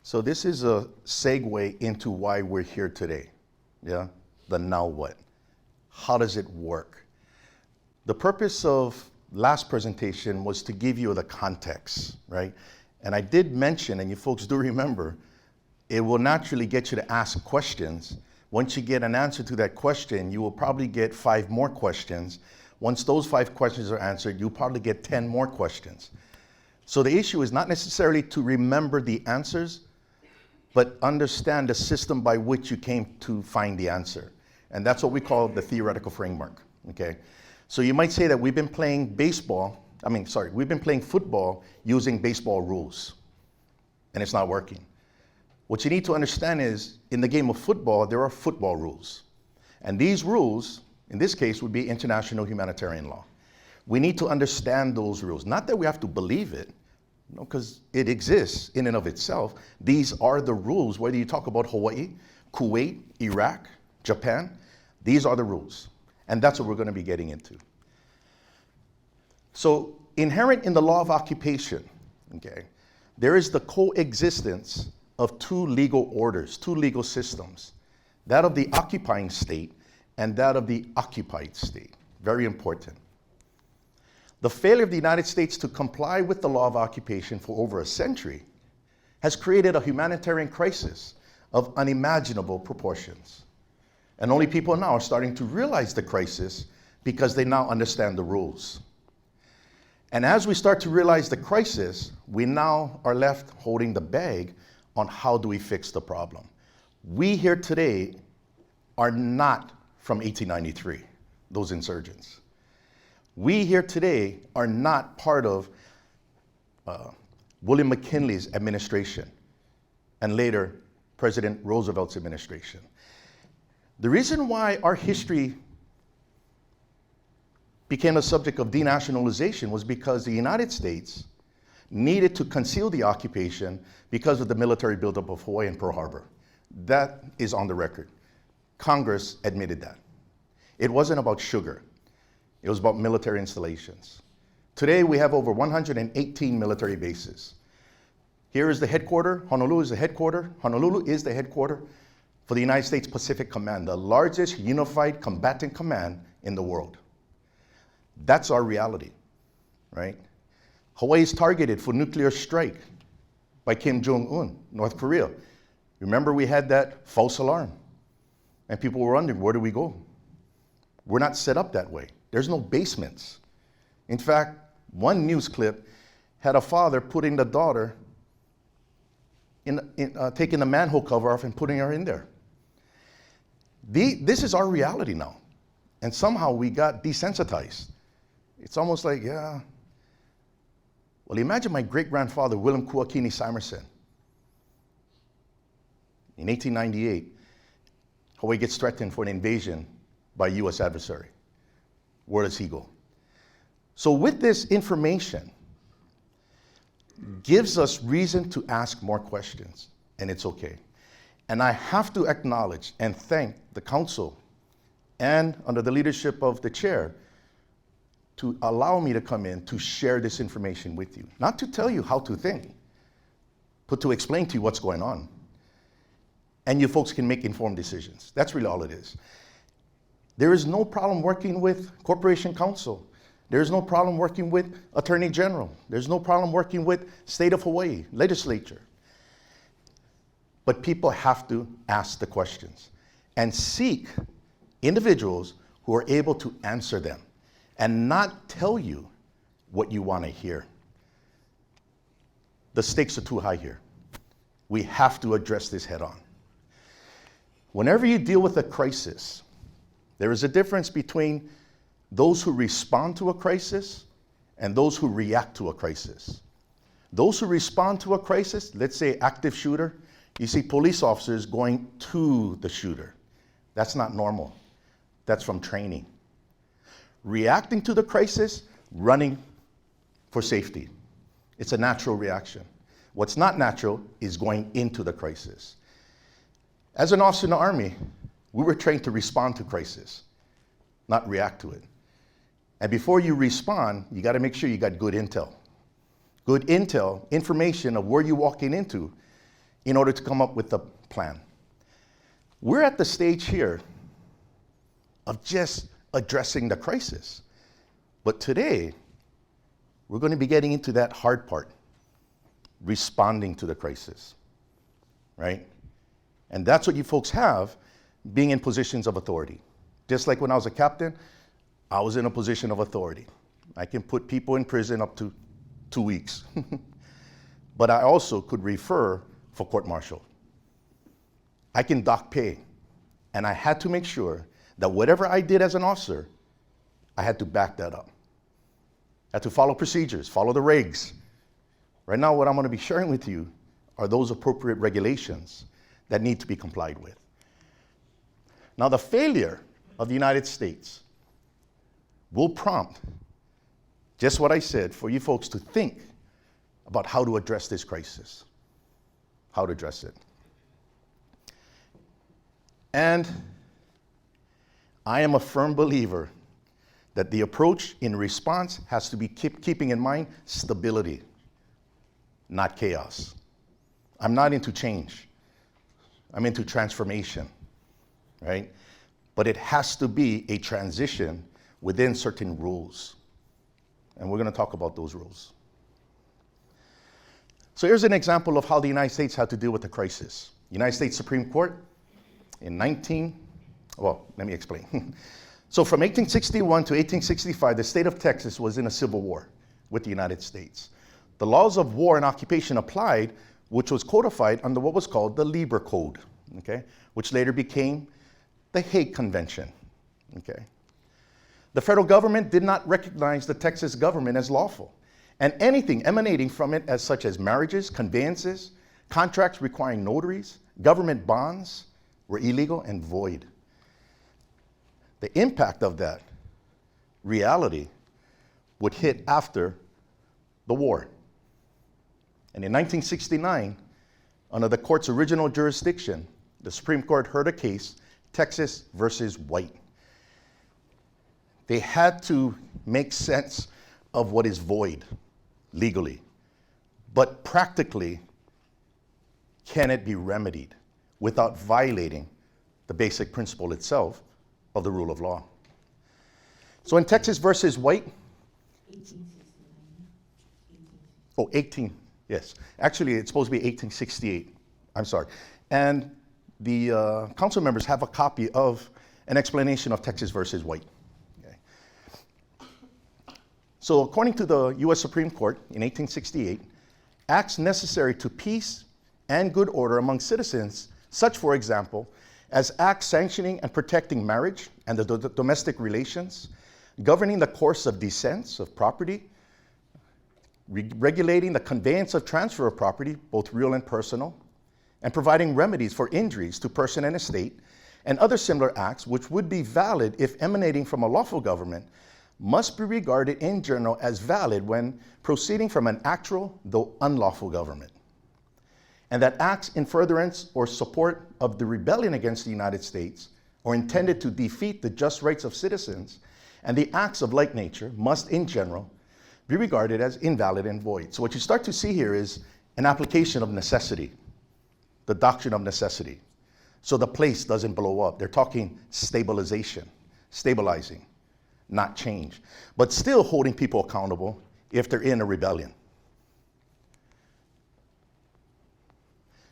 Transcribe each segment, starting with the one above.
So this is a segue into why we're here today. Yeah, the now what? How does it work? The purpose of last presentation was to give you the context, right? And I did mention, and you folks do remember, it will naturally get you to ask questions. Once you get an answer to that question, you will probably get 5 more questions. Once those 5 questions are answered, you'll probably get 10 more questions. So the issue is not necessarily to remember the answers, but understand the system by which you came to find the answer. And that's what we call the theoretical framework, okay? So you might say that we've been playing we've been playing football using baseball rules, and it's not working. What you need to understand is, in the game of football, there are football rules. And these rules, in this case, would be international humanitarian law. We need to understand those rules. Not that we have to believe it, because it exists in and of itself. These are the rules, whether you talk about Hawaii, Kuwait, Iraq, Japan, these are the rules. And that's what we're going to be getting into. So inherent in the law of occupation, okay, there is the coexistence of 2 legal orders, 2 legal systems, that of the occupying state and that of the occupied state. Very important. The failure of the United States to comply with the law of occupation for over a century has created a humanitarian crisis of unimaginable proportions. And only people now are starting to realize the crisis because they now understand the rules. And as we start to realize the crisis, we now are left holding the bag on how do we fix the problem. We here today are not from 1893, those insurgents. We here today are not part of William McKinley's administration and later President Roosevelt's administration. The reason why our history became a subject of denationalization was because the United States needed to conceal the occupation because of the military buildup of Hawaii and Pearl Harbor. That is on the record. Congress admitted that. It wasn't about sugar. It was about military installations. Today, we have over 118 military bases. Here is the headquarters. Honolulu is the headquarters. Honolulu is the headquarters for the United States Pacific Command, the largest unified combatant command in the world. That's our reality, right? Hawaii is targeted for nuclear strike by Kim Jong-un, North Korea. Remember, we had that false alarm, and people were wondering, where do we go? We're not set up that way. There's no basements. In fact, one news clip had a father putting the daughter taking the manhole cover off and putting her in there. This is our reality now. And somehow we got desensitized. It's almost like, yeah. Well, imagine my great-grandfather, William Keanu Sai. In 1898, Hawaii gets threatened for an invasion by a U.S. adversary. Where does he go? So with this information, gives us reason to ask more questions, and it's okay. And I have to acknowledge and thank the council and under the leadership of the chair to allow me to come in to share this information with you. Not to tell you how to think, but to explain to you what's going on. And you folks can make informed decisions. That's really all it is. There is no problem working with Corporation Council. There's no problem working with Attorney General. There's no problem working with State of Hawaii, legislature. But people have to ask the questions and seek individuals who are able to answer them and not tell you what you want to hear. The stakes are too high here. We have to address this head on. Whenever you deal with a crisis, there is a difference between those who respond to a crisis and those who react to a crisis. Those who respond to a crisis, let's say active shooter, you see police officers going to the shooter. That's not normal. That's from training. Reacting to the crisis, running for safety. It's a natural reaction. What's not natural is going into the crisis. As an officer in the Army, we were trained to respond to crisis, not react to it. And before you respond, you got to make sure you got good intel. Good intel, information of where you're walking into. in order to come up with a plan. We're at the stage here of just addressing the crisis. But today, we're going to be getting into that hard part, responding to the crisis, right? And that's what you folks have, being in positions of authority. Just like when I was a captain, I was in a position of authority. I can put people in prison up to 2 weeks. But I also could refer for court-martial. I can dock pay. And I had to make sure that whatever I did as an officer, I had to back that up. I had to follow procedures, follow the regs. Right now, what I'm going to be sharing with you are those appropriate regulations that need to be complied with. Now, the failure of the United States will prompt just what I said for you folks to think about how to address this crisis, how to address it. And I am a firm believer that the approach in response has to be keeping in mind stability, not chaos. I'm not into change. I'm into transformation, right? But it has to be a transition within certain rules. And we're going to talk about those rules. So here's an example of how the United States had to deal with the crisis. United States Supreme Court in let me explain. So from 1861 to 1865, the state of Texas was in a civil war with the United States. The laws of war and occupation applied, which was codified under what was called the Lieber Code, okay, which later became the Hague Convention, okay. The federal government did not recognize the Texas government as lawful, and anything emanating from it, as such as marriages, conveyances, contracts requiring notaries, government bonds, were illegal and void. The impact of that reality would hit after the war. And in 1969, under the court's original jurisdiction, the Supreme Court heard a case, Texas versus White. They had to make sense of what is void legally, but practically, can it be remedied without violating the basic principle itself of the rule of law? So in Texas versus White, 18, yes. Actually, it's supposed to be 1868. I'm sorry. And the council members have a copy of an explanation of Texas versus White. Okay. So according to the U.S. Supreme Court in 1868, acts necessary to peace and good order among citizens, such, for example, as acts sanctioning and protecting marriage and the domestic relations, governing the course of descents of property, regulating the conveyance of transfer of property, both real and personal, and providing remedies for injuries to person and estate, and other similar acts which would be valid if emanating from a lawful government, must be regarded in general as valid when proceeding from an actual, though unlawful government. And that acts in furtherance or support of the rebellion against the United States or intended to defeat the just rights of citizens and the acts of like nature must in general be regarded as invalid and void. So what you start to see here is an application of necessity, the doctrine of necessity. So the place doesn't blow up. They're talking stabilization, stabilizing, not change, but still holding people accountable if they're in a rebellion.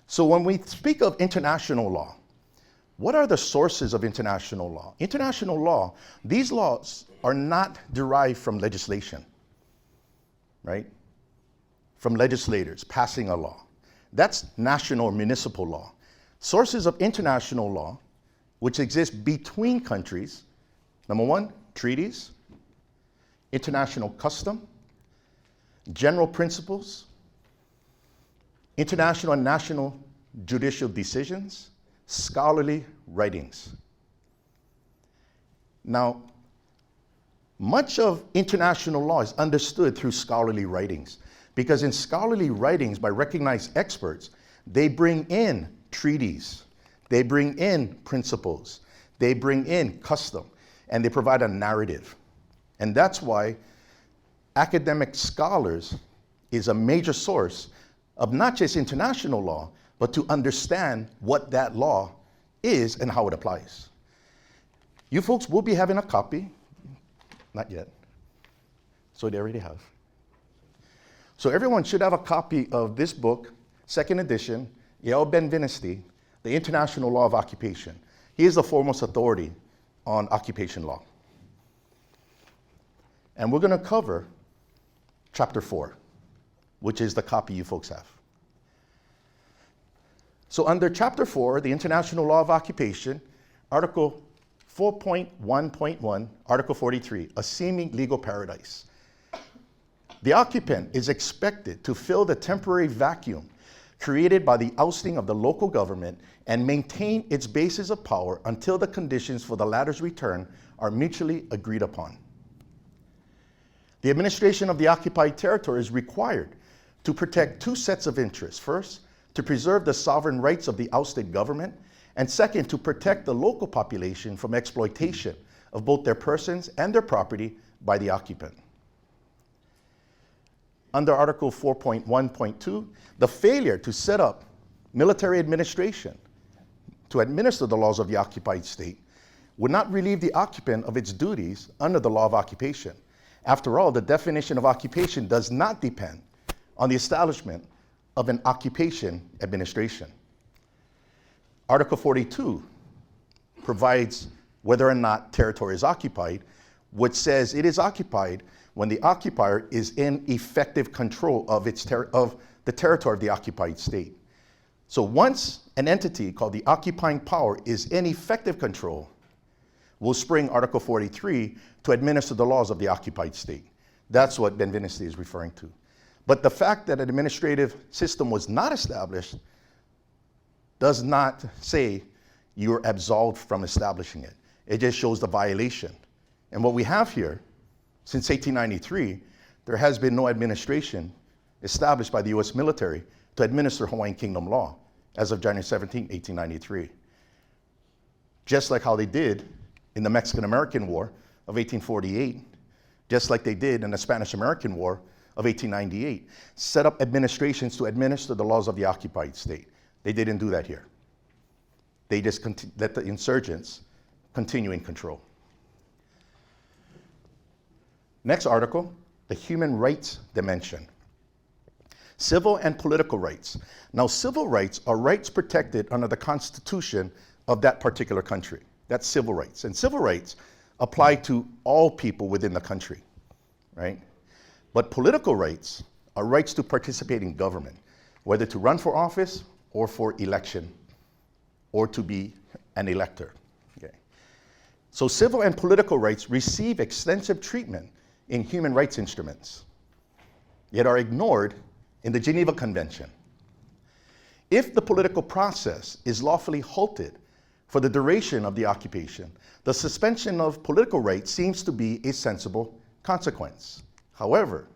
So when we speak of international law, what are the sources of international law? International law, these laws are not derived from legislation, right? From legislators passing a law. That's national or municipal law. Sources of international law, which exist between countries, number one, treaties, international custom, general principles, international and national judicial decisions, scholarly writings. Now, much of international law is understood through scholarly writings, because in scholarly writings by recognized experts, they bring in treaties, they bring in principles, they bring in custom, and they provide a narrative. And that's why academic scholars is a major source of not just international law, but to understand what that law is and how it applies. You folks will be having a copy. Not yet. So they already have. So everyone should have a copy of this book, second edition, Yale Ben-Viniste, The International Law of Occupation. He is the foremost authority on occupation law. And we're going to cover chapter 4, which is the copy you folks have. So under chapter 4, the International Law of Occupation, article 4.1.1, article 43, a seeming legal paradise. The occupant is expected to fill the temporary vacuum created by the ousting of the local government and maintain its basis of power until the conditions for the latter's return are mutually agreed upon. The administration of the occupied territory is required to protect two sets of interests. First, to preserve the sovereign rights of the ousted government, and second, to protect the local population from exploitation of both their persons and their property by the occupant. Under Article 4.1.2, the failure to set up military administration to administer the laws of the occupied state would not relieve the occupant of its duties under the law of occupation. After all, the definition of occupation does not depend on the establishment of an occupation administration. Article 42 provides whether or not territory is occupied, which says it is occupied when the occupier is in effective control of the territory of the occupied state. So once an entity called the occupying power is in effective control, will spring Article 43 to administer the laws of the occupied state. That's what Ben-Viniste is referring to. But the fact that an administrative system was not established does not say you're absolved from establishing it. It just shows the violation. And what we have here, since 1893, there has been no administration established by the US military to administer Hawaiian Kingdom law as of January 17, 1893. Just like how they did in the Mexican-American War of 1848, just like they did in the Spanish-American War of 1898, set up administrations to administer the laws of the occupied state. They didn't do that here. They just let the insurgents continue in control. Next article, the human rights dimension. Civil and political rights. Now, civil rights are rights protected under the Constitution of that particular country. That's civil rights. And civil rights apply to all people within the country, right? But political rights are rights to participate in government, whether to run for office or for election or to be an elector. Okay. So civil and political rights receive extensive treatment in human rights instruments, yet are ignored in the Geneva Convention. If the political process is lawfully halted for the duration of the occupation, the suspension of political rights seems to be a sensible consequence. However,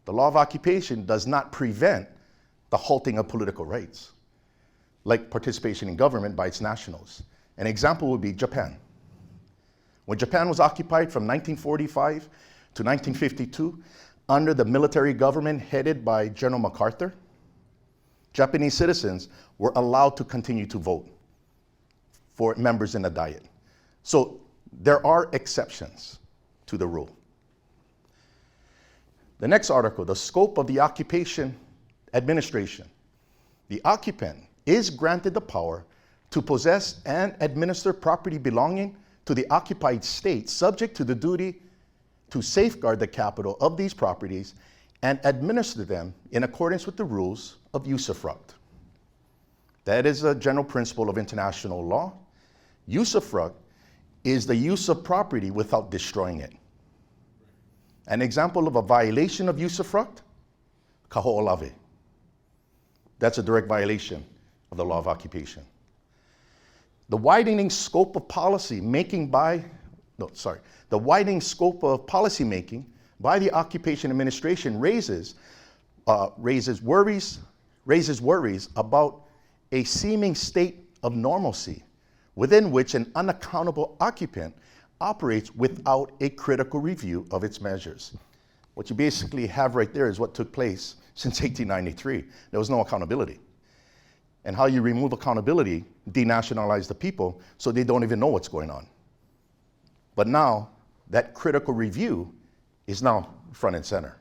the law of occupation does not prevent the halting of political rights, like participation in government by its nationals. An example would be Japan. When Japan was occupied from 1945 to 1952 under the military government headed by General MacArthur, Japanese citizens were allowed to continue to vote for members in the Diet. So there are exceptions to the rule. The next article, the scope of the occupation administration. The occupant is granted the power to possess and administer property belonging to the occupied state, subject to the duty to safeguard the capital of these properties and administer them in accordance with the rules of usufruct. That is a general principle of international law. Usufruct is the use of property without destroying it. An example of a violation of usufruct, kaho'olawe. That's a direct violation of the law of occupation. The widening scope of policy making by the occupation administration raises worries about a seeming state of normalcy within which an unaccountable occupant operates without a critical review of its measures. What you basically have right there is what took place since 1893. There was no accountability. and how you remove accountability, denationalize the people so they don't even know what's going on. But now, that critical review is now front and center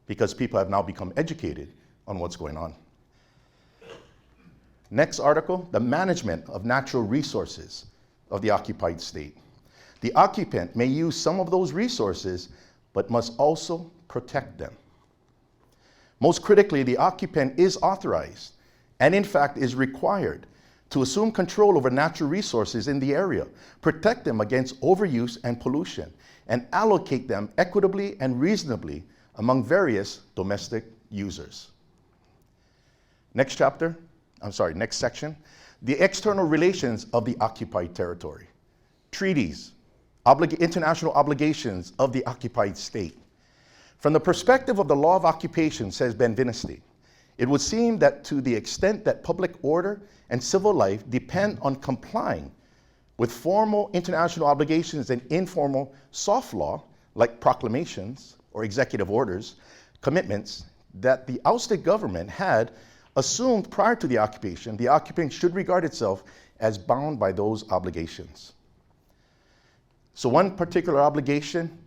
because people have now become educated on what's going on. Next article, the management of natural resources of the occupied state. The occupant may use some of those resources, but must also protect them. Most critically, the occupant is authorized, and in fact is required, to assume control over natural resources in the area, protect them against overuse and pollution, and allocate them equitably and reasonably among various domestic users. Next section, the external relations of the occupied territory. Treaties, international obligations of the occupied state. From the perspective of the law of occupation, says Ben-Veniste, it would seem that to the extent that public order and civil life depend on complying with formal international obligations and informal soft law, like proclamations or executive orders, commitments that the ousted government had assumed prior to the occupant should regard itself as bound by those obligations. So one particular obligation,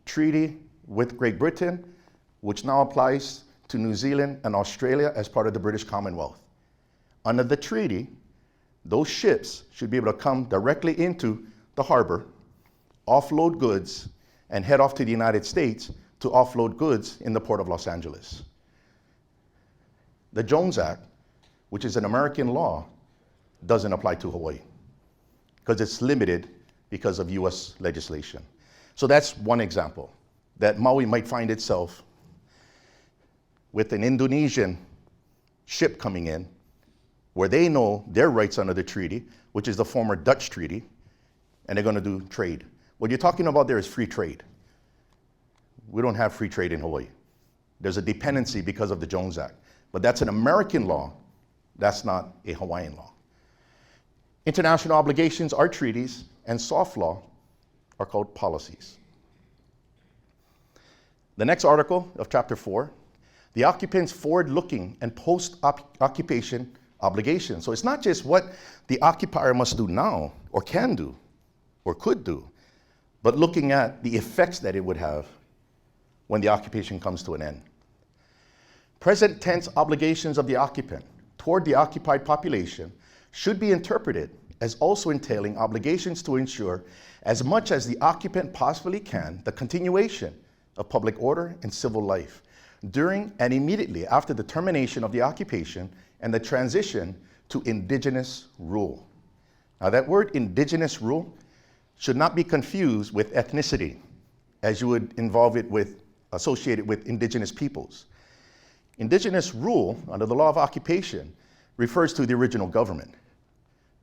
treaty with Great Britain, which now applies to New Zealand and Australia as part of the British Commonwealth. Under the treaty, those ships should be able to come directly into the harbor, offload goods, and head off to the United States to offload goods in the port of Los Angeles. The Jones Act, which is an American law, doesn't apply to Hawaii because it's limited because of US legislation. So that's one example, that Maui might find itself with an Indonesian ship coming in where they know their rights under the treaty, which is the former Dutch treaty, and they're going to do trade. What you're talking about there is free trade. We don't have free trade in Hawaii. There's a dependency because of the Jones Act. But that's an American law. That's not a Hawaiian law. International obligations are treaties, and soft law are called policies. The next article of chapter 4, the occupant's forward-looking and post-occupation obligations. So it's not just what the occupier must do now, or can do, or could do, but looking at the effects that it would have when the occupation comes to an end. Present tense obligations of the occupant toward the occupied population should be interpreted as also entailing obligations to ensure, as much as the occupant possibly can, the continuation of public order and civil life during and immediately after the termination of the occupation and the transition to indigenous rule. Now that word indigenous rule should not be confused with ethnicity, as you would associate it with indigenous peoples. Indigenous rule under the law of occupation refers to the original government,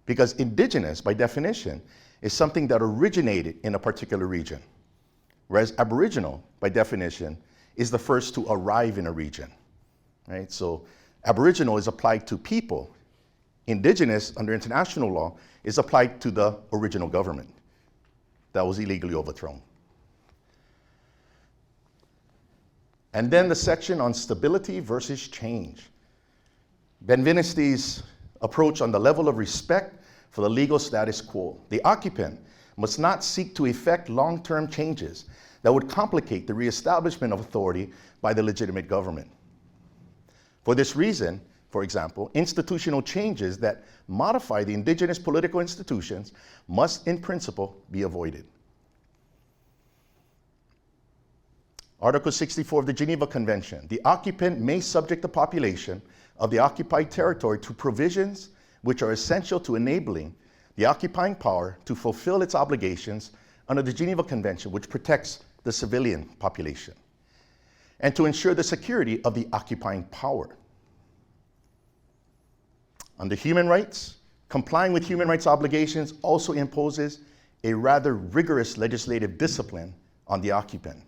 because indigenous, by definition, is something that originated in a particular region, whereas aboriginal, by definition, is the first to arrive in a region, right? So aboriginal is applied to people. Indigenous, under international law, is applied to the original government that was illegally overthrown. And then the section on stability versus change. Ben-Veniste's approach on the level of respect for the legal status quo. The occupant must not seek to effect long-term changes that would complicate the reestablishment of authority by the legitimate government. For this reason, for example, institutional changes that modify the indigenous political institutions must, in principle, be avoided. Article 64 of the Geneva Convention. The occupant may subject the population of the occupied territory to provisions which are essential to enabling the occupying power to fulfill its obligations under the Geneva Convention, which protects the civilian population, and to ensure the security of the occupying power. Under human rights, complying with human rights obligations also imposes a rather rigorous legislative discipline on the occupant.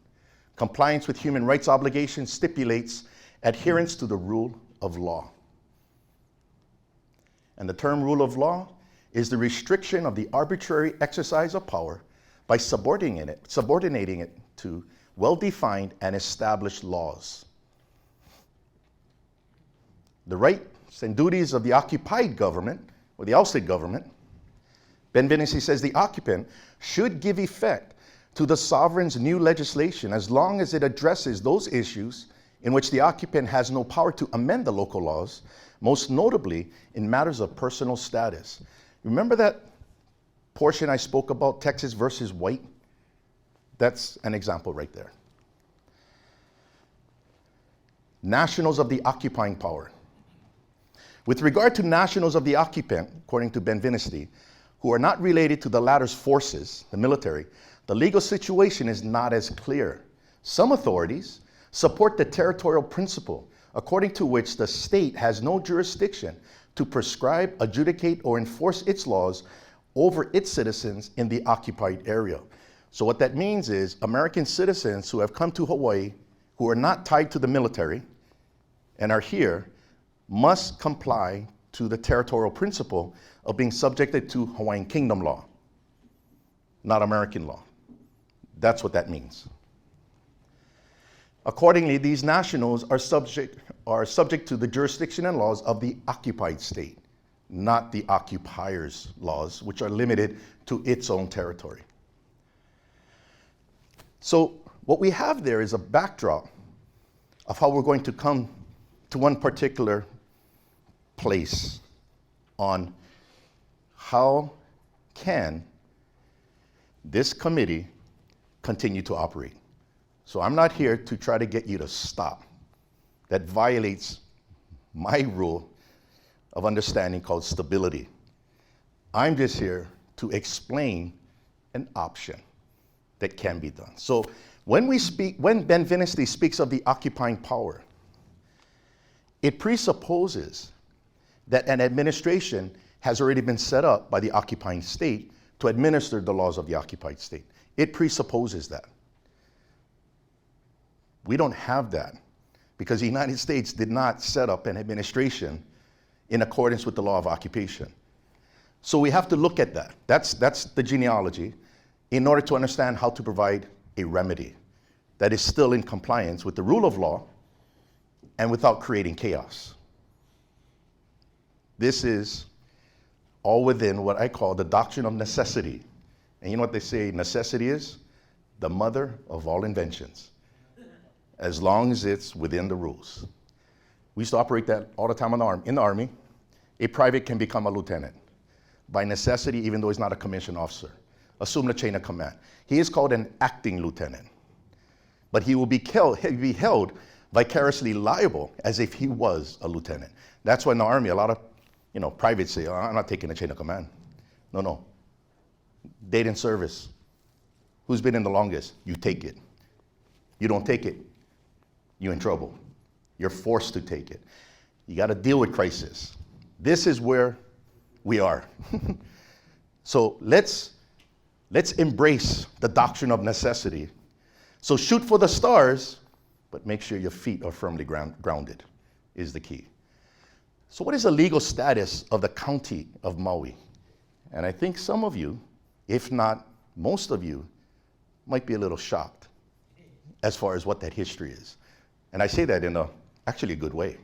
Compliance with human rights obligations stipulates adherence to the rule of law. And the term rule of law is the restriction of the arbitrary exercise of power by subordinating it to well-defined and established laws. The right and duties of the occupied government, or the ousted government, Ben-Veniste says the occupant should give effect to the sovereign's new legislation as long as it addresses those issues in which the occupant has no power to amend the local laws, most notably in matters of personal status. Remember that portion I spoke about, Texas versus White? That's an example right there. Nationals of the occupying power. With regard to nationals of the occupant, according to Ben-Veniste, who are not related to the latter's forces, the military, the legal situation is not as clear. Some authorities support the territorial principle, according to which the state has no jurisdiction to prescribe, adjudicate, or enforce its laws over its citizens in the occupied area. So what that means is American citizens who have come to Hawaii, who are not tied to the military and are here, must comply to the territorial principle of being subjected to Hawaiian Kingdom law, not American law. That's what that means. Accordingly, these nationals are subject to the jurisdiction and laws of the occupied state, not the occupier's laws, which are limited to its own territory. So what we have there is a backdrop of how we're going to come to one particular place on how can this committee continue to operate. So I'm not here to try to get you to stop. That violates my rule of understanding called stability. I'm just here to explain an option that can be done. So when Ben-Veniste speaks of the occupying power, it presupposes that an administration has already been set up by the occupying state to administer the laws of the occupied state. It presupposes that. We don't have that because the United States did not set up an administration in accordance with the law of occupation. So we have to look at that. That's the genealogy in order to understand how to provide a remedy that is still in compliance with the rule of law and without creating chaos. This is all within what I call the doctrine of necessity. And you know what they say necessity is? The mother of all inventions, as long as it's within the rules. We used to operate that all the time in the Army. A private can become a lieutenant by necessity, even though he's not a commissioned officer. Assume the chain of command. He is called an acting lieutenant, but he will be held vicariously liable as if he was a lieutenant. That's why in the Army, a lot of privates say, oh, I'm not taking the chain of command. No. Date in service. Who's been in the longest? You take it. You don't take it, you're in trouble. You're forced to take it. You got to deal with crisis. This is where we are. So let's embrace the doctrine of necessity. So shoot for the stars, but make sure your feet are firmly grounded is the key. So what is the legal status of the county of Maui? And I think some of you, if not most of you, might be a little shocked as far as what that history is. And I say that in actually a good way.